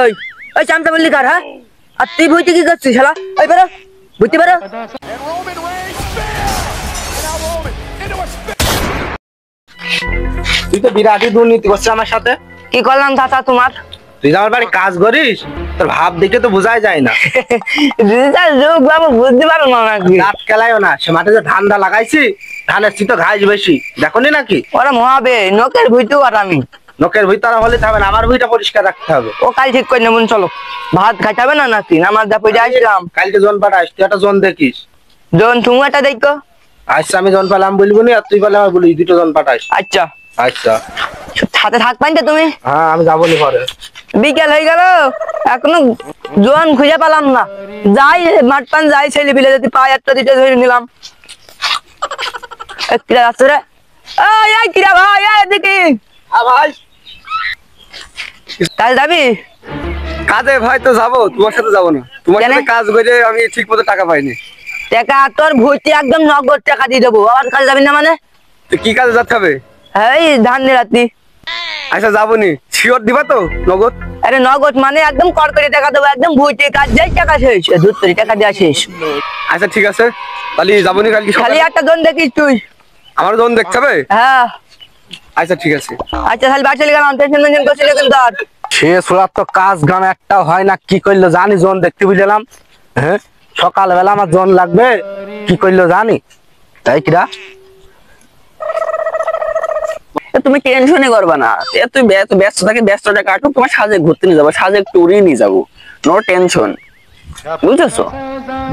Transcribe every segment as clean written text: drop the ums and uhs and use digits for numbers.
ওই ওই চামচা বললি কার হ্যাঁ আর তুই বইতে কি করছিস শালা ওই বেরো বুঝতে পারো তুই তো বিরাটই দুর্নীতি করছিস আমার সাথে। কি করলাম চাচা তোমার তুই আমার বাড়ি কাজ করিস, তোর ভাব দেখে তো বোঝাই যায় না। বাবু বুঝতে পারো না নাকি রাত খেলায়ও না, সে মাঠে যে ধানটা লাগাইছি ধানের শীত ঘাস বেশি দেখনি নাকি? ওরা মহাবে নকের ভুইতেও আর আমি লোকের ভিতরে হলে হবে না, আমার ভুইটা পরিষ্কার রাখতে হবে। ও কাল ঠিক করে নেবুন চলো ভাত খাইতে হবে না নাকি আমার দা পয়সা আসলাম কালকে জন পাঠাস, তুই একটা জন দেখিস। জন তুমি একটা দেখো আচ্ছা আমি জন পেলাম বলবো না, আর তুই পেলে আমার বলি দুটো জন পাঠাস। আচ্ছা আচ্ছা সাথে থাকবেন তো তুমি হ্যাঁ আমি যাবো নি ঘরে। বিকেল হয়ে গেল এখনো জন খুঁজে পেলাম না, যাই মাঠ পান যাই ছেলে বিলে যদি পাই একটা দিতে ধরে নিলাম। কিরা যাচ্ছে রে এই কিরা ভাই এদিকে হ্যাঁ ভাই কাল যাবি কাজে ভাই তো যাবো, তোমার সাথে যাবো না, তোমার সাথে কাজ করে আমি ঠিক মতো টাকা পাইনি। টাকা তোর ভর্তি একদম নগদ টাকা দিয়ে দেবো, আবার কাল যাবি না মানে তুই কি কাজে যেতে হবে? এই ধান নিরাতি আচ্ছা যাবো নি, শিওর দিবা তো নগদ? আরে নগদ মানে একদম কর করে টাকা দেবো, একদম ভর্তি কাজ যাই টাকা শেষ দুধ তৈরি টাকা দেওয়া শেষ। আচ্ছা ঠিক আছে তাহলে যাবো নি কালকে খালি সকালে। একটা জন দেখিস তুই। আমার জন দেখতে হবে? হ্যাঁ আচ্ছা ঠিক আছে। আচ্ছা তাহলে বাড়ি চলে গেলাম, টেনশন মেনশন করছিল কিন্তু আর সে সোলার তো কাজ গান একটা হয় না, কি করলো জানি জন দেখতে বুঝলাম। হ্যাঁ সকালবেলা আমার জন লাগবে, কি করলো জানি তাই কিরা। তুমি টেনশনই করবা না, তুই ব্যস্ত থাকে, ব্যস্তটা কাটুক, তোমার সাজে ঘুরতে নিয়ে যাবো, সাজে ট্যুরে নিয়ে যাবো, নো টেনশন, বুঝেছো?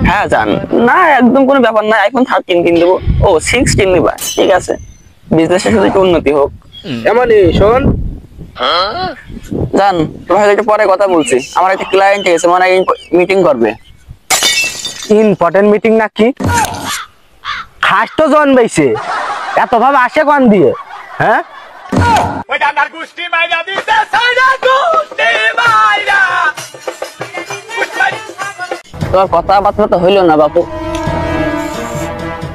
হ্যাঁ জান না একদম কোনো ব্যাপার না, আইফোন 13 কিনে দেবো। ও 16 নিবা, ঠিক আছে, বিজনেসের সাথে একটু উন্নতি হোক। এমনই শোন জান তোমার সাথে একটু পরে কথা বলছি, আমার একটা ক্লায়েন্ট এসেছে, মানে মিটিং করবে। ইম্পর্টেন্ট মিটিং নাকি? খাস তো জন বেছে এত ভাবে আসে কোন দিয়ে? হ্যাঁ তোমার কথাবার্তা তো হইলো না বাপু,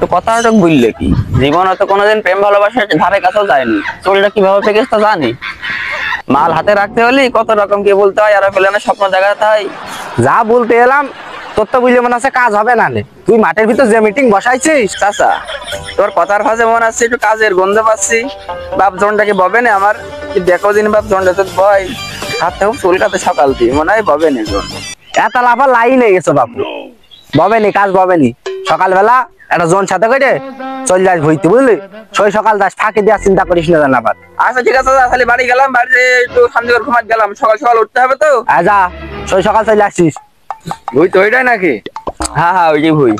তো কথাটা বুঝলে কি, জীবন হয়তো কোনোদিন প্রেম ভালোবাসার ধারে কাছেও যায়নি, চুলটা কিভাবে পেকেছ তা জানি, মাল হাতে রাখতে হলে কত রকম কি বলতে হয়, আর ফেলে স্বপ্ন দেখাতে হয়। যা বলতে এলাম তোর তো বুঝলে মনে আছে কাজ হবে না রে, তুই মাঠের ভিতর যে মিটিং বসাইছিস। চাচা তোর কথার ফাঁসে মনে হচ্ছে একটু কাজের গন্ধ পাচ্ছি, বাপ জনটাকে ববে না আমার, দেখো দিন বাপ জনটা তো ভয় হাতে হোক চুল কাতে সকাল দিয়ে মনে হয় ববে না জন। এত লাফা লাইন হয়ে গেছে বাপু, ববেনি কাজ ববেনি, সকালবেলা একটা জন সাথে করে চল যাস ভইতে বুঝলি, ছয় সকাল দাস ফাঁকি দেওয়ার চিন্তা করিস না জানা বাদ। আচ্ছা ঠিক আছে তাহলে বাড়ি গেলাম, বাড়িতে একটু শান্তি করে ঘুমাতে গেলাম, সকাল সকাল উঠতে হবে তো। যা ছয় সকাল চলে আসছিস। ভুই তো ওইটাই নাকি? হ্যাঁ হ্যাঁ ওইটাই ভুই।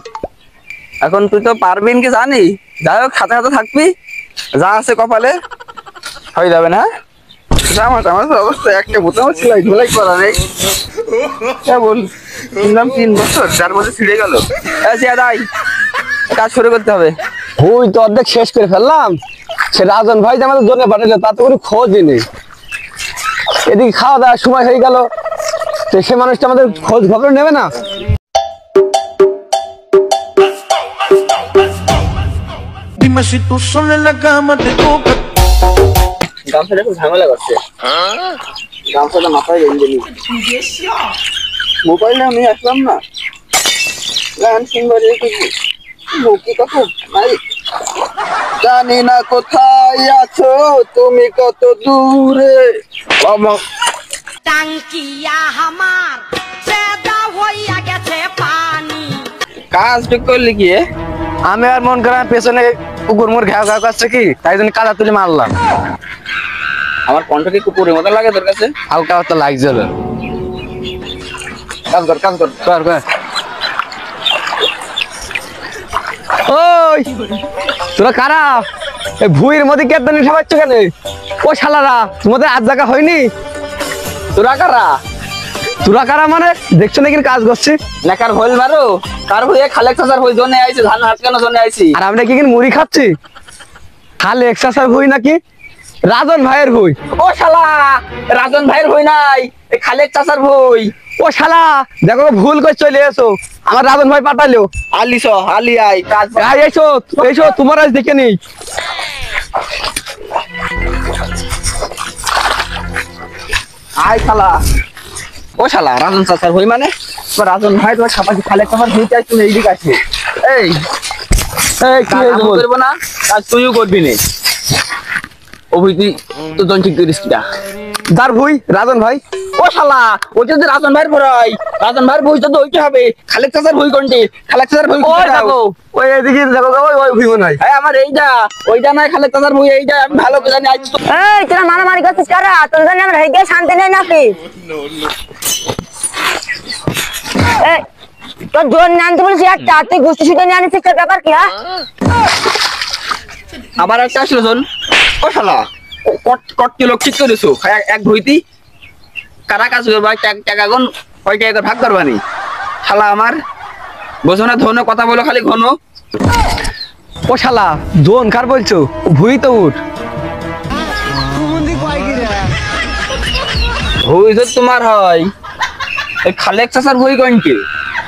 এখন তুই তো পারবি কি জানি, যাই হোক সাথে সাথে থাকবি, যা আছে কপালে হয়ে যাবে না। আমার অবস্থা একটা বোতাম সেলাই ধুলাই করা নেই, বল শুনলাম 3 বছর 4 বছর ছিঁড়ে গেল। দাই কাজ শুরু করতে হবে। হুই তো অর্ধেক শেষ করে ফেললাম, সে রাজন ভাই যে আমাদের জন্য পাঠালো তাতে কোনো খোঁজই নেই, এদিকে খাওয়া দাওয়ার সময় হয়ে গেল, তো সে মানুষটা আমাদের খোঁজ খবর নেবে না। Dime si tú sola en la cama te toca. গামছাটা খুব ঝামেলা করছে, গামছাটা মাথায় বেঁধে নি, মোবাইলটা নিয়ে আসলাম না, গান শুনবার মুখি কত নাই, জানি না কোথায় আছো তুমি কত দূরে। টাঙ্কিয়া হামার চেদা হইয়া গেছে পানি। কাজটা করলি কি? আমি আর মন করা পেছনে কুকুর মোর ঘাও ঘাও করছে কি, তাই জন্য কাদা তুলে মারলাম। আমার কণ্ঠ কি কুকুরের মতো লাগে তোর কাছে? হালকা হতে লাগছিল। কাজ কর কাজ কর কর কর। ওই তোরা কারা এই ভুইয়ের মধ্যে কেতনি ঠাবাচ্ছ কেন? ও শালারা তোমাদের আজ জায়গা হয়নি? তোরা কারা? তোরা কারা মানে দেখছো নাকি কাজ করছি? নাকার ভইল মারো, কার হইয়া খালেক চাচার হই জন্য আইছি, ধান হাঁচকানোর জন্য আইছি। আর আমরা কি মুড়ি খাচ্ছি? খালে এক্সারসাইজ হই নাকি? রাজন ভাইয়ের হই। ও শালা রাজন ভাইয়ের হই নাই, খালেক চাচার হই। ও শালা দেখো ভুল করে চলে এসো, আমার রাজন ভাই পাঠালো। আলিস আলি আই কাজ এসো এসো তোমার আজ দেখে নি। আয় শালা ও শালা রাজন চাচার হই মানে তোমার রাজন ভাই তোমার খাপাকি খালে খাবার হইতে তুমি এইদিকে আসবে এই এই কি হয়েছে বল? করবো না কাজ তুইও করবি না অভিতি তো জন ঠিক করিস কিটা দার ভুই রাজন ভাই। ও শালা ওই যে রাজন ভাইয়ের ভরাই রাজন ভাইয়ের বই তো ওইটা হবে খালেক চাচার বই কোনটি খালেক চাচার বই ওই দেখো ওই এদিকে দেখো ওই ভুই মনে হয়। হ্যাঁ আমার এইটা ওইটা নাই খালেক চাচার বই এইটা আমি ভালো করে জানি আজ তো এই তোরা মারামারি করছিস কারা তোর জন্য আমার হয়ে গিয়ে শান্তি নেই নাকি এই তোর জোর নিয়ে আনতে বলছি একটা তুই গোষ্ঠী সুদ্ধ নিয়ে আনিস তোর ব্যাপার কি হ্যাঁ আবার একটা আসলো শোন ও শালা কট কিলো ঠিক করেছো এক ভইতি কারা কাজ করবা টাকা গুন কয় টাকা ভাগ করবানি শালা আমার বোঝো না ধন্য কথা বলো খালি ঘন ও শালা জোন কার বলছো ভুই তো উঠ। ভই তো তোমার হয় এই খালেক চাচার ভই কোনটি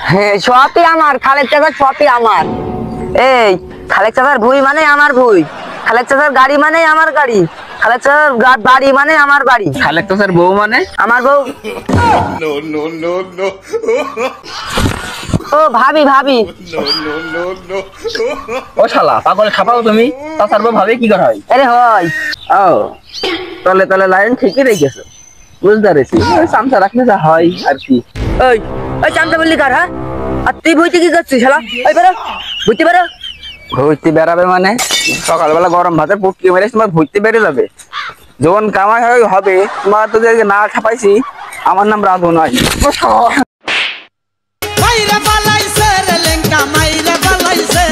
হ্যাঁ সবই আমার খালেক চাচার সবই আমার এই খালেক চাচার ভুই মানে আমার ভুই খালেক চাচার গাড়ি মানে আমার গাড়ি খালেক চাচার বাড়ি মানে আমার বাড়ি খালেক চাচার বউ মানে আমার বউ ও ভাবি ভাবি ও শালা পাগল খাপাও তুমি চাচার বউ ভাবে কি করা হয় আরে হয় ও তাহলে তাহলে লাইন ঠিকই রেখেছো বুঝতে পেরেছি চামচা রাখলে যা হয় আর কি ওই ওই চামচা বললি কার হ্যাঁ আর তুই বইতে কি করছিস শালা ওই বেরো বুঝতে পারো ভুইতে বেড়াবে মানে সকালবেলা গরম ভাতে পুটকি মেরে তোমার ভুইতে বেড়ে যাবে যখন কামাই হবে তোমার তো যে না খাপাইছি আমার নাম রাধু নয় মাইরা পালাইছে রে লেঙ্কা মাইরা পালাইছে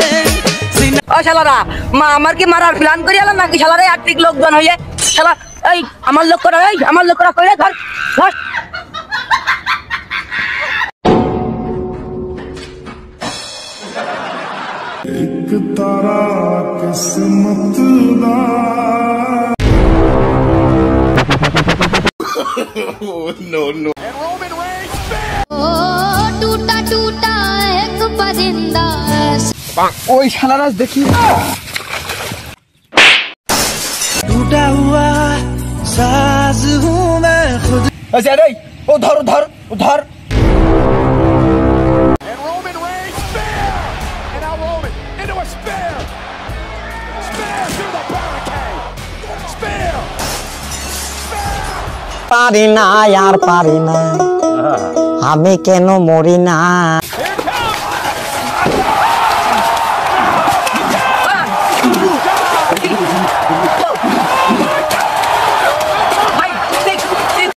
ও শালারা মা আমার কি মারার প্ল্যান করি এলাম নাকি শালারা আর্থিক লোকজন হইয়ে শালা এই আমার লোক করা এই আমার লোক করা কইরে ধর ধর एक तारा किस्मत दा ओ टूटा टूटा एक परिंदा ওই শালারাজ দেখি टूटा हुआ साज हूँ मैं खुद আচ্ছা রে ও ধর ধর ধর পারি না আর পারি না আমি কেন মরি না